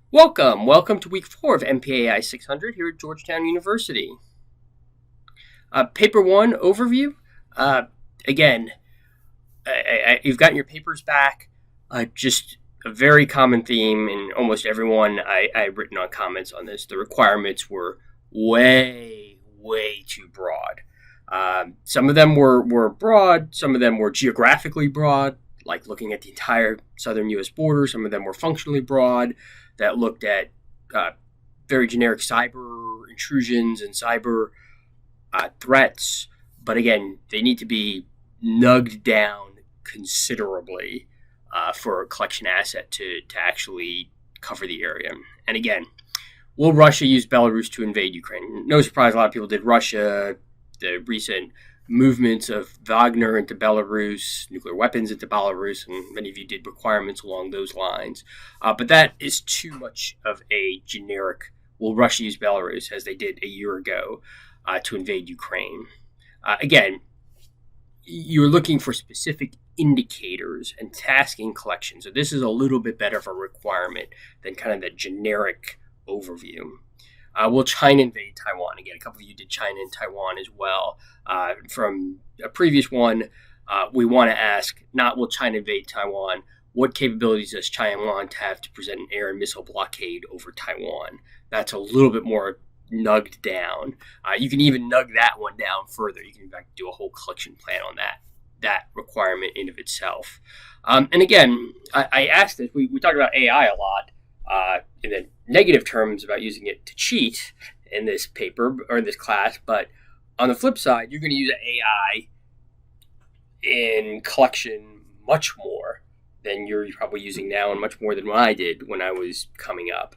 Welcome to week 4 of MPAI 600 here at Georgetown University. Paper 1 overview. Uh, again, you've gotten your papers back. Just a very common theme in almost everyone I've written on comments on this. The requirements were way too broad. Some of them were broad, some of them were geographically broad, like looking at the entire southern U.S. border. Some of them were functionally broad, that looked at uh, very generic cyber intrusions and cyber threats. But again, they need to be nugged down considerably for a collection asset to actually cover the area. And again, will Russia use Belarus to invade Ukraine? No surprise, a lot of people did. Russia, the recent movements of Wagner into Belarus, nuclear weapons into Belarus, and many of you did requirements along those lines. But that is too much of a generic, will Russia use Belarus, as they did a year ago, to invade Ukraine? Again, you're looking for specific indicators and tasking collection. So this is a little bit better of a requirement than kind of the generic overview. Will China invade Taiwan? Again, a couple of you did China and Taiwan as well. From a previous one, we want to ask, not will China invade Taiwan, what capabilities does China want to have to present an air and missile blockade over Taiwan? That's a little bit more nugged down. You can even nug that one down further. You can in fact do a whole collection plan on that requirement in of itself. And again, I asked this, we talked about AI a lot in the negative terms about using it to cheat in this paper or in this class, but on the flip side, you're going to use AI in collection much more than you're probably using now, and much more than what I did when I was coming up.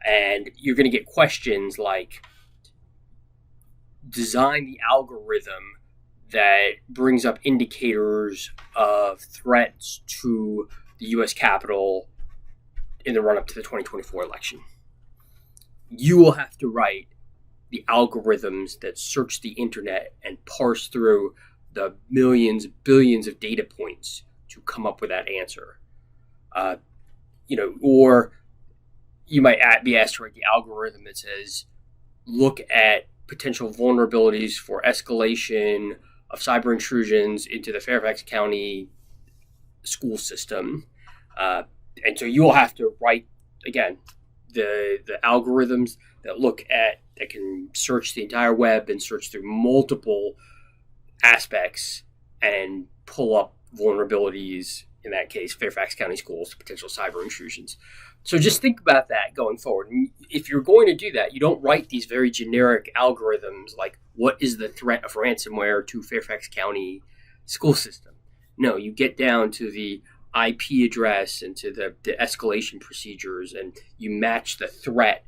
And you're going to get questions like, design the algorithm that brings up indicators of threats to the U.S. Capitol in the run-up to the 2024 election. You will have to write the algorithms that search the internet and parse through the millions, billions of data points to come up with that answer. Or you might be asked to write the algorithm that says, look at potential vulnerabilities for escalation of cyber intrusions into the Fairfax County school system. And so you'll have to write, again, the algorithms that can search the entire web and search through multiple aspects and pull up vulnerabilities, in that case, Fairfax County schools, potential cyber intrusions. So just think about that going forward. If you're going to do that, you don't write these very generic algorithms like, what is the threat of ransomware to Fairfax County school system? No, you get down to the IP address and to the escalation procedures, and you match the threat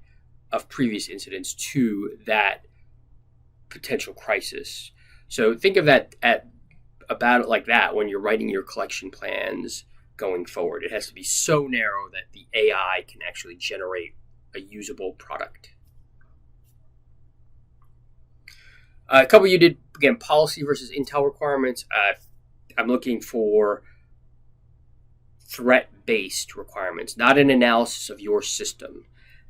of previous incidents to that potential crisis. So think of that about it like that when you're writing your collection plans going forward. It has to be so narrow that the AI can actually generate a usable product. A couple of you did, again, policy versus intel requirements. I'm looking for threat-based requirements, not an analysis of your system.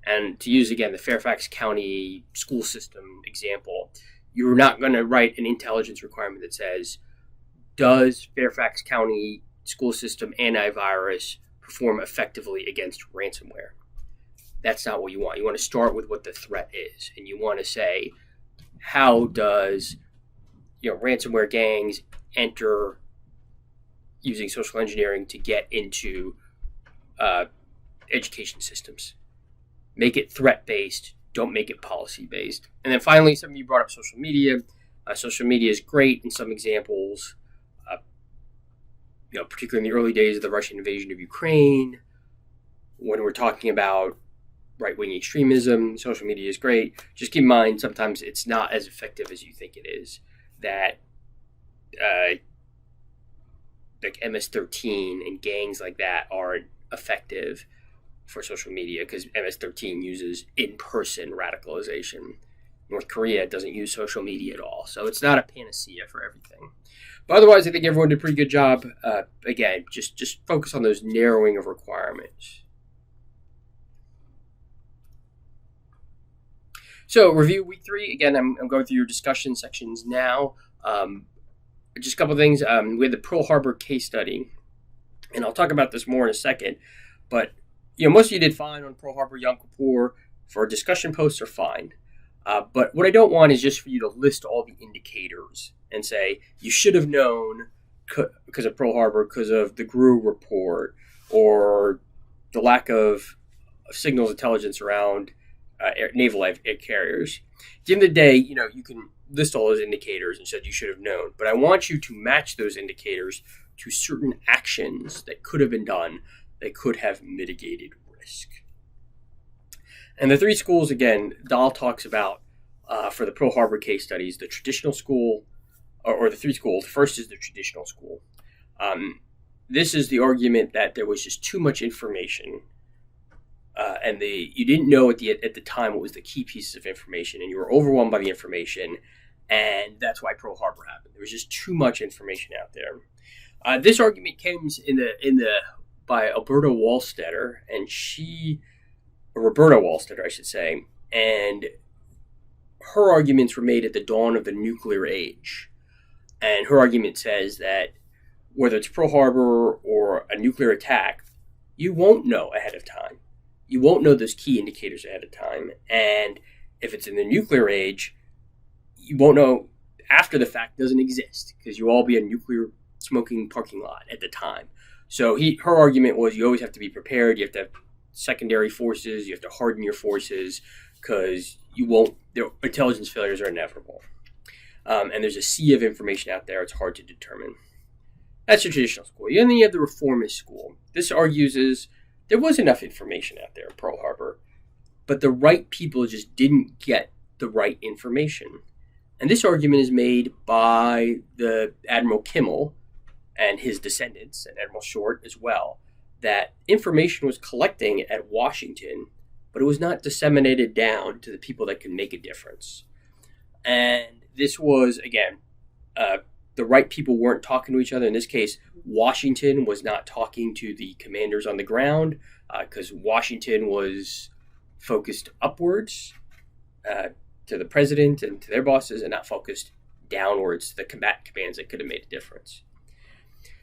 And to use, again, the Fairfax County school system example, you're not going to write an intelligence requirement that says, does Fairfax County school system antivirus perform effectively against ransomware? That's not what you want. You want to start with what the threat is, and you want to say, how does ransomware gangs enter using social engineering to get into education systems? Make it threat-based. Don't make it policy-based. And then finally, some of you brought up social media. Social media is great in some examples, particularly in the early days of the Russian invasion of Ukraine. When we're talking about right-wing extremism, social media is great. Just keep in mind, sometimes it's not as effective as you think it is. That like MS-13 and gangs like that aren't effective for social media because MS-13 uses in-person radicalization. North Korea doesn't use social media at all. So it's not a panacea for everything. But otherwise, I think everyone did a pretty good job. Again, just focus on those narrowing of requirements. So, review week 3. Again, I'm going through your discussion sections now. Just a couple of things. We had the Pearl Harbor case study, and I'll talk about this more in a second. But most of you did fine on Pearl Harbor, Yom Kippur. For discussion posts are fine. But what I don't want is just for you to list all the indicators and say you should have known because of Pearl Harbor, because of the GRU report, or the lack of signals intelligence around naval air carriers. At the end of the day, you can list all those indicators and said you should have known. But I want you to match those indicators to certain actions that could have been done that could have mitigated risk. And the 3 schools, again, Dahl talks about for the Pearl Harbor case studies, the traditional school, or the 3 schools. First is the traditional school. This is the argument that there was just too much information, and you didn't know at the time what was the key pieces of information, and you were overwhelmed by the information, and that's why Pearl Harbor happened. There was just too much information out there. This argument came by Roberta Wallstetter, I should say, and her arguments were made at the dawn of the nuclear age. And her argument says that whether it's Pearl Harbor or a nuclear attack, you won't know ahead of time. You won't know those key indicators ahead of time. And if it's in the nuclear age, you won't know after the fact doesn't exist because you'll all be a nuclear smoking parking lot at the time. So her argument was you always have to be prepared. You have to have secondary forces. You have to harden your forces because their intelligence failures are inevitable. And there's a sea of information out there. It's hard to determine. That's the traditional school. And then you have the reformist school. This argues there was enough information out there in Pearl Harbor, but the right people just didn't get the right information. And this argument is made by the Admiral Kimmel and his descendants, and Admiral Short as well, that information was collecting at Washington, but it was not disseminated down to the people that could make a difference. And this was, again, the right people weren't talking to each other. In this case, Washington was not talking to the commanders on the ground because Washington was focused upwards to the president and to their bosses and not focused downwards to the combatant commands that could have made a difference.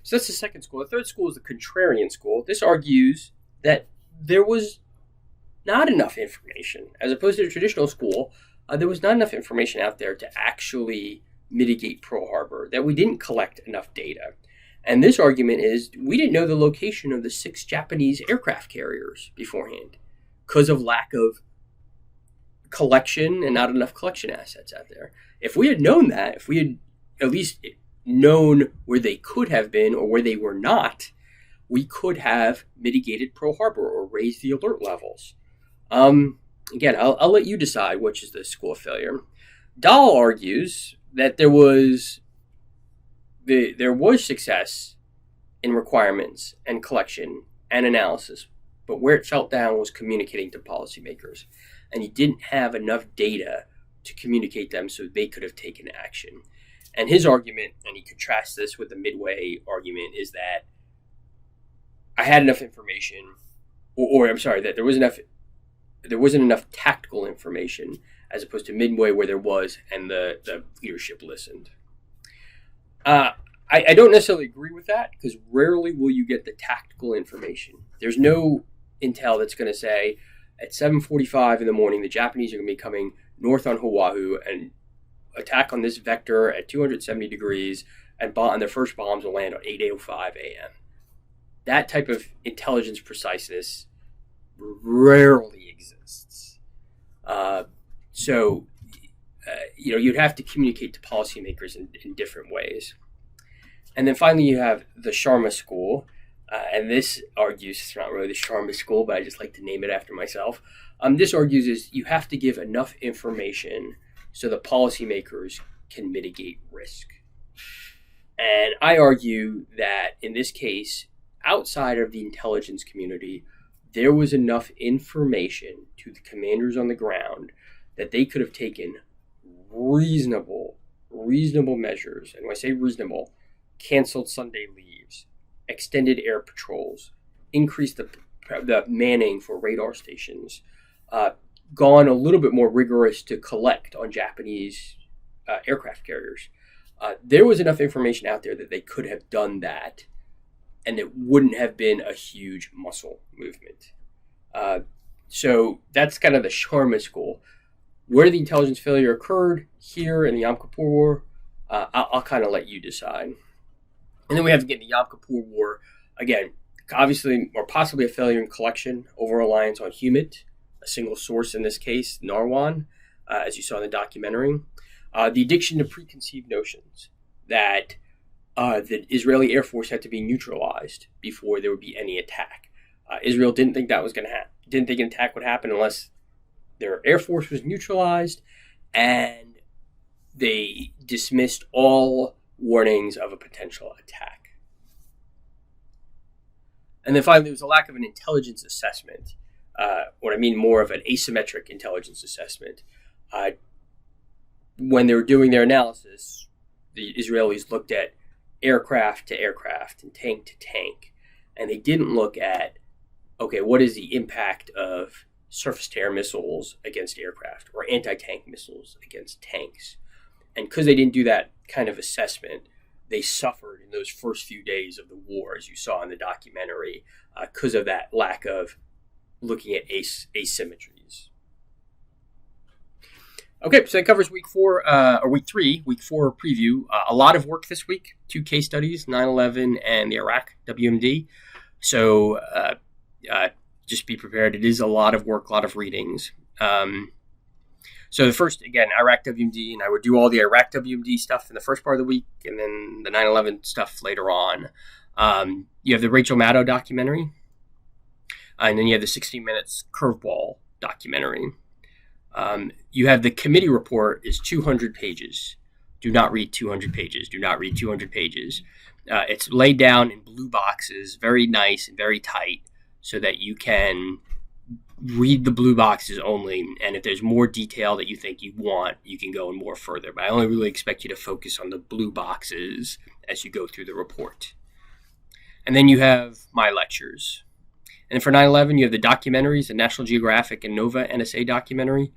So that's the second school. The third school is the contrarian school. This argues that there was not enough information. As opposed to the traditional school, there was not enough information out there to actually mitigate Pearl Harbor, that we didn't collect enough data. And this argument is we didn't know the location of the 6 Japanese aircraft carriers beforehand because of lack of collection and not enough collection assets out there. If we had known that, if we had at least known where they could have been or where they were not, we could have mitigated Pearl Harbor or raised the alert levels. Again, I'll let you decide which is the school of failure. Dahl argues that there was success in requirements and collection and analysis, but where it fell down was communicating to policymakers, and you didn't have enough data to communicate them so they could have taken action. And his argument, and he contrasts this with the Midway argument, is that I had enough information, that there wasn't enough tactical information as opposed to Midway where there was, and the leadership listened. I don't necessarily agree with that because rarely will you get the tactical information. There's no intel that's going to say at 7:45 in the morning the Japanese are going to be coming north on Oahu and attack on this vector at 270 degrees and their first bombs will land at 8:05 a.m. That type of intelligence preciseness rarely exists. So you'd have to communicate to policymakers in different ways. And then finally, you have the Sharma School. And this argues, it's not really the Sharma School, but I just like to name it after myself. This argues is you have to give enough information so the policymakers can mitigate risk. And I argue that in this case, outside of the intelligence community, there was enough information to the commanders on the ground that they could have taken reasonable measures. And when I say reasonable, canceled Sunday leaves, extended air patrols, increased the manning for radar stations, gone a little bit more rigorous to collect on Japanese aircraft carriers. There was enough information out there that they could have done that, and it wouldn't have been a huge muscle movement. So that's kind of the Sharma school. Where the intelligence failure occurred here in the Yom Kippur War, I'll kind of let you decide. And then we have, again, the Yom Kippur War. Again, obviously, or possibly a failure in collection, over-reliance on Humid, a single source in this case, Narwan, as you saw in the documentary. The addiction to preconceived notions that the Israeli Air Force had to be neutralized before there would be any attack. Israel didn't think that was going to happen. Didn't think an attack would happen unless their Air Force was neutralized, and they dismissed all warnings of a potential attack. And then finally, there was a lack of an intelligence assessment. What I mean, more of an asymmetric intelligence assessment. When they were doing their analysis, the Israelis looked at aircraft to aircraft and tank to tank, and they didn't look at, okay, what is the impact of surface-to-air missiles against aircraft or anti-tank missiles against tanks? And because they didn't do that kind of assessment, they suffered in those first few days of the war, as you saw in the documentary, because of that lack of looking at asymmetries. Okay, so that covers week 4, or week 3, week 4 preview. A lot of work this week, 2 case studies, 9/11 and the Iraq WMD. So just be prepared. It is a lot of work, a lot of readings. So the first, again, Iraq WMD, and I would do all the Iraq WMD stuff in the first part of the week, and then the 9/11 stuff later on. You have the Rachel Maddow documentary, and then you have the 60 Minutes Curveball documentary. You have the committee report is 200 pages. Do not read 200 pages. Do not read 200 pages. It's laid down in blue boxes, very nice and very tight, so that you can read the blue boxes only. And if there's more detail that you think you want, you can go in more further. But I only really expect you to focus on the blue boxes as you go through the report. And then you have my lectures. And for 9/11, you have the documentaries, the National Geographic and Nova NSA documentary,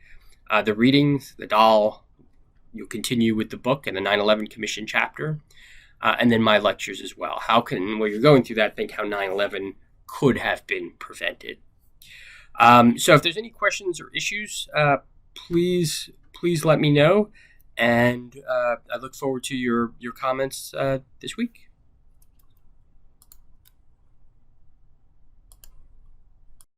the readings, the doll. You'll continue with the book and the 9/11 Commission chapter, and then my lectures as well. How can, while you're going through that, think how 9/11 could have been prevented. So if there's any questions or issues, please let me know, and I look forward to your comments this week.